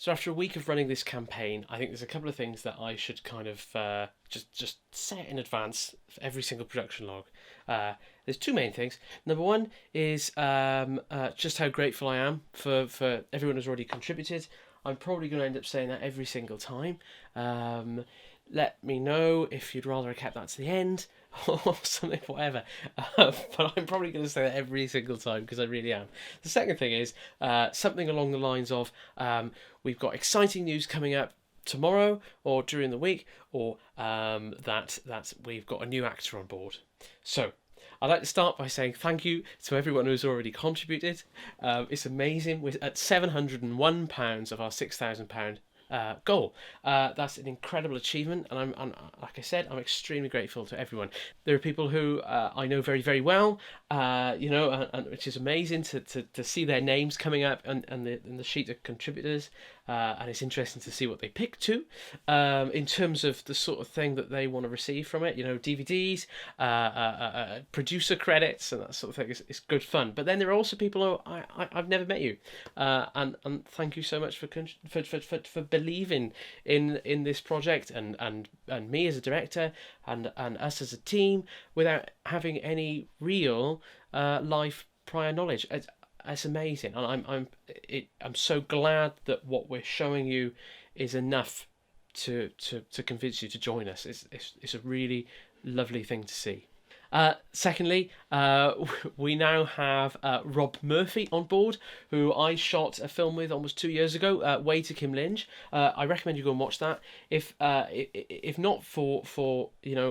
So after a week of running this campaign, I think there's a couple of things that I should kind of just set in advance for every single production log. There's two main things. Number one is just how grateful I am for everyone who's already contributed. I'm probably going to end up saying that every single time. Let me know if you'd rather I kept that to the end or something, whatever. But I'm probably going to say that every single time because I really am. The second thing is something along the lines of we've got exciting news coming up tomorrow or during the week, or that we've got a new actor on board. So I'd like to start by saying thank you to everyone who's already contributed. It's amazing. We're at £701 of our £6,000 goal. That's an incredible achievement, and I'm like I said, I'm extremely grateful to everyone. There are people who I know very, very well, and which is amazing to see their names coming up and the sheet of contributors. And it's interesting to see what they pick to in terms of the sort of thing that they want to receive from it. DVDs, producer credits, and that sort of thing. It's good fun. But then there are also people who I've never met you, and thank you so much for believing in this project and me as a director and us as a team without having any real life prior knowledge. It's amazing, and I'm so glad that what we're showing you is enough to convince you to join us. It's a really lovely thing to see. Secondly, we now have Rob Murphy on board, who I shot a film with almost 2 years ago, Way to Kim Lynch. I recommend you go and watch that. If not for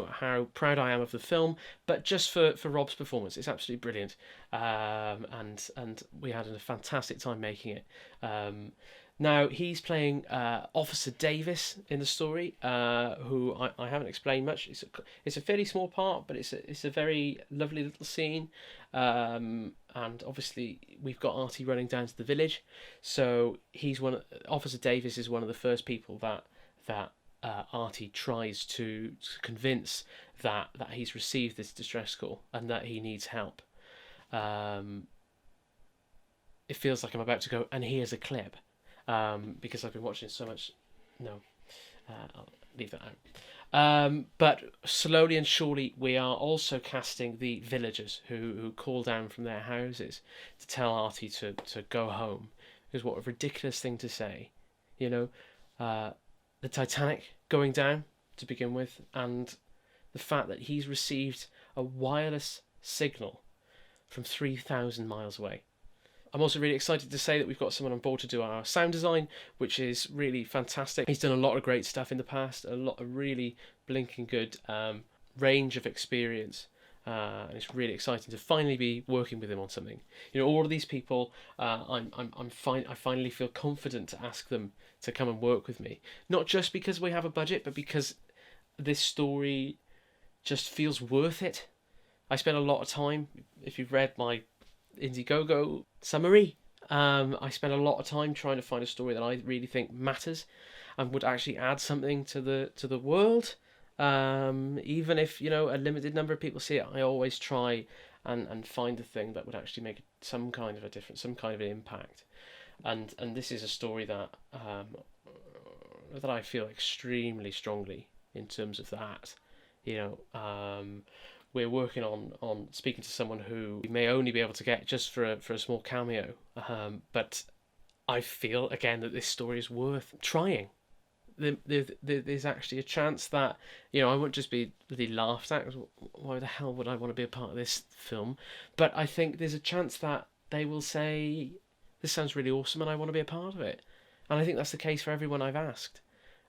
how proud I am of the film, but just for Rob's performance, it's absolutely brilliant. And we had a fantastic time making it. Now he's playing Officer Davis in the story, who I haven't explained much. It's a fairly small part, but it's a very lovely little scene. And obviously we've got Artie running down to the village, so Officer Davis is one of the first people that Artie tries to convince that he's received this distress call and that he needs help. It feels like I'm about to go, and here's a clip. Because I've been watching so much. No, I'll leave that out. But slowly and surely, we are also casting the villagers who call down from their houses to tell Artie to go home. Because what a ridiculous thing to say, the Titanic going down to begin with, and the fact that he's received a wireless signal from 3,000 miles away. I'm also really excited to say that we've got someone on board to do our sound design, which is really fantastic. He's done a lot of great stuff in the past, a lot of really blinking good range of experience, and it's really exciting to finally be working with him on something. All of these people, I finally feel confident to ask them to come and work with me, not just because we have a budget, but because this story just feels worth it. I spent a lot of time. If you've read my IndieGogo summary, I spent a lot of time trying to find a story that I really think matters and would actually add something to the world. Even if a limited number of people see it, I always try and find the thing that would actually make some kind of a difference, some kind of an impact. And this is a story that I feel extremely strongly in terms of that. We're working on speaking to someone who we may only be able to get just for a small cameo. But I feel, again, that this story is worth trying. There's actually a chance that, I won't just be really laughed at. Why the hell would I want to be a part of this film? But I think there's a chance that they will say, this sounds really awesome and I want to be a part of it. And I think that's the case for everyone I've asked.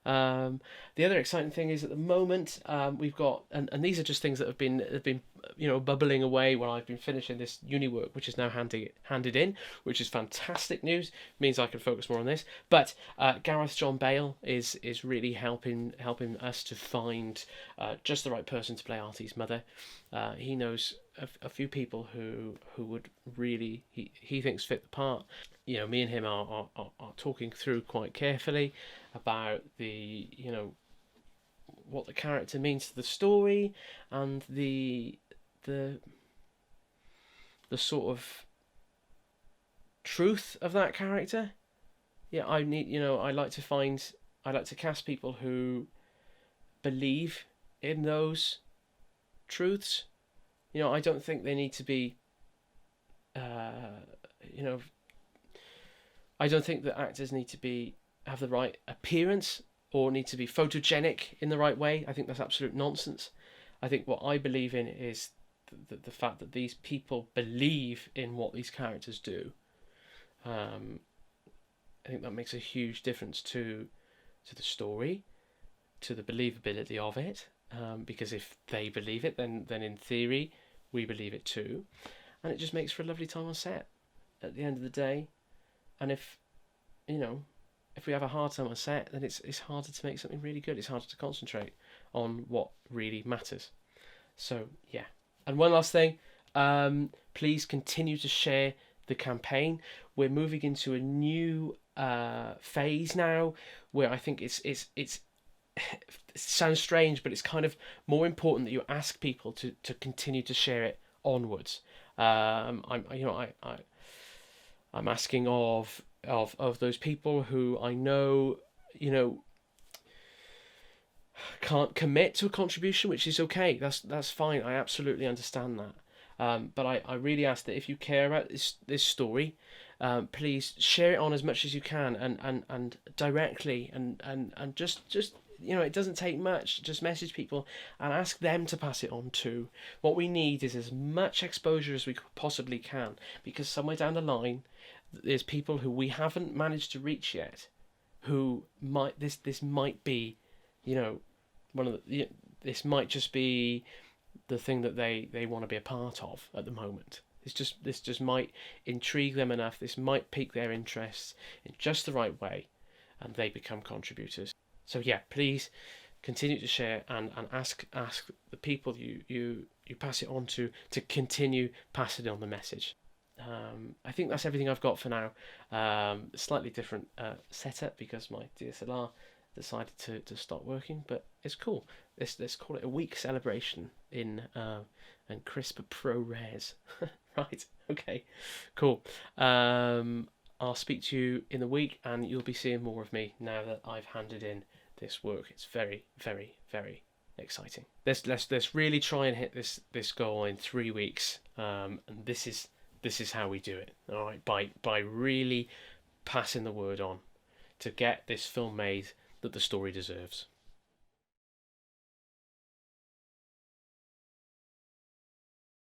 The other exciting thing is at the moment we've got, and these are just things that have been bubbling away while I've been finishing this uni work, which is now handed in, which is fantastic news. Means I can focus more on this. But Gareth John Bale is really helping us to find just the right person to play Artie's mother. He knows a few people who would really he thinks fit the part. Me and him are talking through quite carefully about the what the character means to the story and the sort of truth of that character. yeah, I need, I like to cast people who believe in those truths. I don't think they need to be, you know, I don't think that actors need to have the right appearance or need to be photogenic in the right way. I think that's absolute nonsense. I think what I believe in is the fact that these people believe in what these characters do. I think that makes a huge difference to the story, to the believability of it. Because if they believe it, then in theory we believe it too, and it just makes for a lovely time on set at the end of the day. And if we have a hard time on set, then it's harder to make something really good. It's harder to concentrate on what really matters. So yeah. And one last thing, please continue to share the campaign. We're moving into a new phase now, where I think it's it sounds strange, but it's kind of more important that you ask people to continue to share it onwards. I'm asking of those people who I know, can't commit to a contribution, which is okay. That's fine. I absolutely understand that. But I really ask that if you care about this story, please share it on as much as you can, and directly, and just it doesn't take much. Just message people and ask them to pass it on too. What we need is as much exposure as we possibly can, because somewhere down the line there's people who we haven't managed to reach yet, who might this might be, one of the, this might just be the thing that they want to be a part of at the moment. This just might intrigue them enough. This might pique their interest in just the right way, and they become contributors. So yeah, please continue to share and ask the people you pass it on to continue passing on the message. I think that's everything I've got for now. Slightly different setup because my DSLR decided to stop working, but it's cool. Let's call it a week celebration in and crisp ProRes. Right, okay, cool. I'll speak to you in the week, and you'll be seeing more of me now that I've handed in this work. It's very, very, very exciting. Let's really try and hit this goal in 3 weeks. And this is how we do it. All right, by really passing the word on to get this film made that the story deserves.